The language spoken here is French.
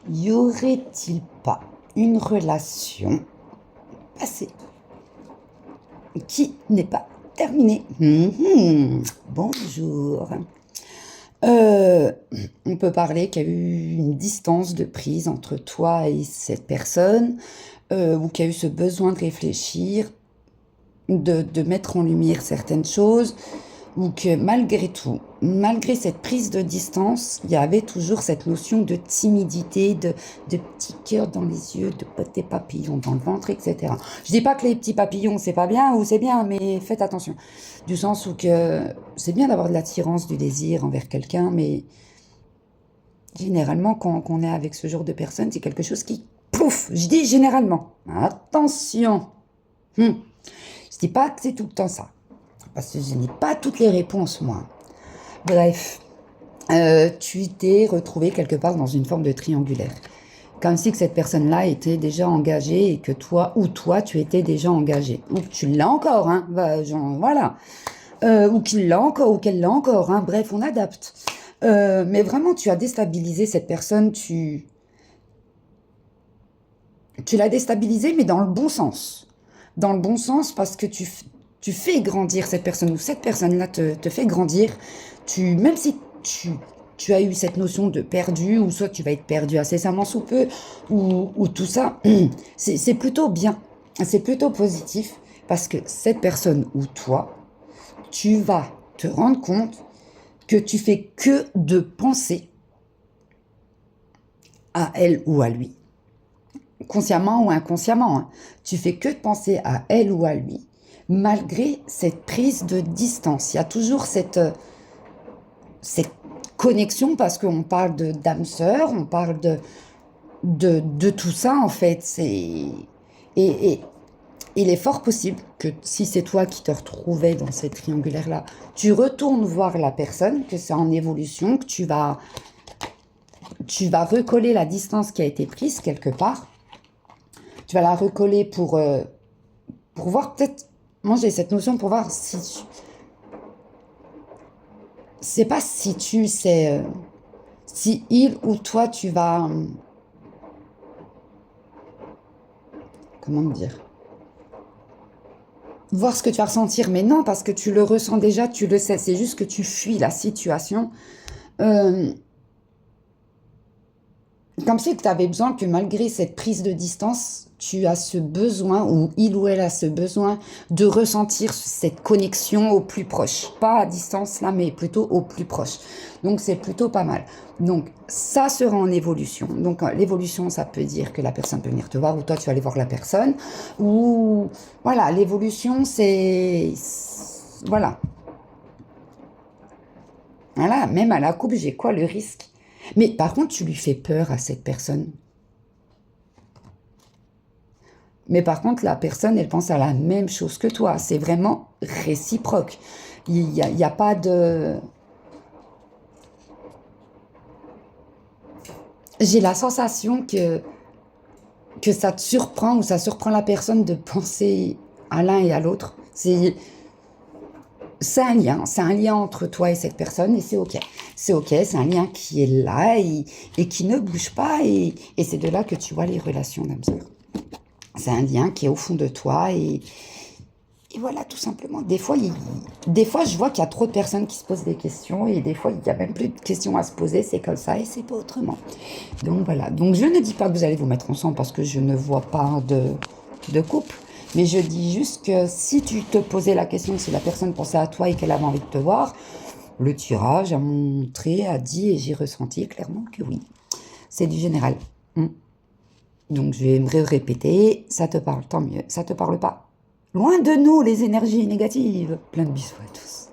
Y aurait-il pas une relation passée qui n'est pas terminée? Bonjour. On peut parler qu'il y a eu une distance de prise entre toi et cette personne, ou qu'il y a eu ce besoin de réfléchir, de mettre en lumière certaines choses, ou que malgré tout, malgré cette prise de distance, il y avait toujours cette notion de timidité, de petits cœurs dans les yeux, de petits papillons dans le ventre, etc. Je dis pas que les petits papillons c'est pas bien ou c'est bien, mais faites attention. Du sens où que c'est bien d'avoir de l'attirance, du désir envers quelqu'un, mais généralement quand on est avec ce genre de personnes, c'est quelque chose qui, pouf, je dis généralement, attention. Je dis pas que c'est tout le temps ça, parce que je n'ai pas toutes les réponses, moi. Bref, tu t'es retrouvé quelque part dans une forme de triangulaire. Comme si que cette personne-là était déjà engagée et que toi, ou toi, tu étais déjà engagé. Ou que tu l'as encore, hein, voilà. Ou qu'il l'a encore, ou qu'elle l'a encore, hein, bref, on adapte. Mais vraiment, tu as déstabilisé cette personne, tu l'as déstabilisée, mais dans le bon sens. Dans le bon sens parce que tu fais grandir cette personne, ou cette personne-là te fait grandir. Même si tu as eu cette notion de perdu, ou soit tu vas être perdu incessamment sous peu, ou tout ça, c'est plutôt bien, c'est plutôt positif, parce que cette personne ou toi, tu vas te rendre compte que tu fais que de penser à elle ou à lui, consciemment ou inconsciemment, hein. Tu fais que de penser à elle ou à lui, malgré cette prise de distance. Il y a toujours cette connexion, parce qu'on parle de d'âme sœur, on parle de tout ça, en fait. Et il est fort possible que si c'est toi qui te retrouvais dans cette triangulaire-là, tu retournes voir la personne, que c'est en évolution, que tu vas recoller la distance qui a été prise quelque part. Tu vas la recoller pour voir, peut-être, moi j'ai cette notion pour voir si c'est pas si tu sais, si il ou toi tu vas, comment dire, voir ce que tu vas ressentir, mais non, parce que tu le ressens déjà, tu le sais, c'est juste que tu fuis la situation. Euh, Comme si tu avais besoin que malgré cette prise de distance, tu as ce besoin, ou il ou elle a ce besoin, de ressentir cette connexion au plus proche. Pas à distance là, mais plutôt au plus proche. Donc c'est plutôt pas mal. Donc ça sera en évolution. Donc l'évolution, ça peut dire que la personne peut venir te voir, ou toi tu vas aller voir la personne. Ou voilà, l'évolution c'est... Voilà. Voilà, même à la coupe, j'ai quoi le risque? Mais par contre, tu lui fais peur à cette personne. Mais par contre, la personne, elle pense à la même chose que toi. C'est vraiment réciproque. Il y a pas de... J'ai la sensation que ça te surprend, ou ça surprend la personne de penser à l'un et à l'autre. C'est un lien entre toi et cette personne, et c'est ok. C'est ok, c'est un lien qui est là et qui ne bouge pas, et c'est de là que tu vois les relations d'âme sœur. C'est un lien qui est au fond de toi, et voilà, tout simplement. Des fois, je vois qu'il y a trop de personnes qui se posent des questions, et des fois, il n'y a même plus de questions à se poser, c'est comme ça, et c'est pas autrement. Donc voilà, donc je ne dis pas que vous allez vous mettre ensemble, parce que je ne vois pas de couple, mais je dis juste que si tu te posais la question, si la personne pensait à toi et qu'elle avait envie de te voir, le tirage a montré, a dit, et j'ai ressenti clairement que oui. C'est du général. Donc je vais me répéter, ça te parle, tant mieux. Ça te parle pas, loin de nous les énergies négatives. Plein de bisous à tous.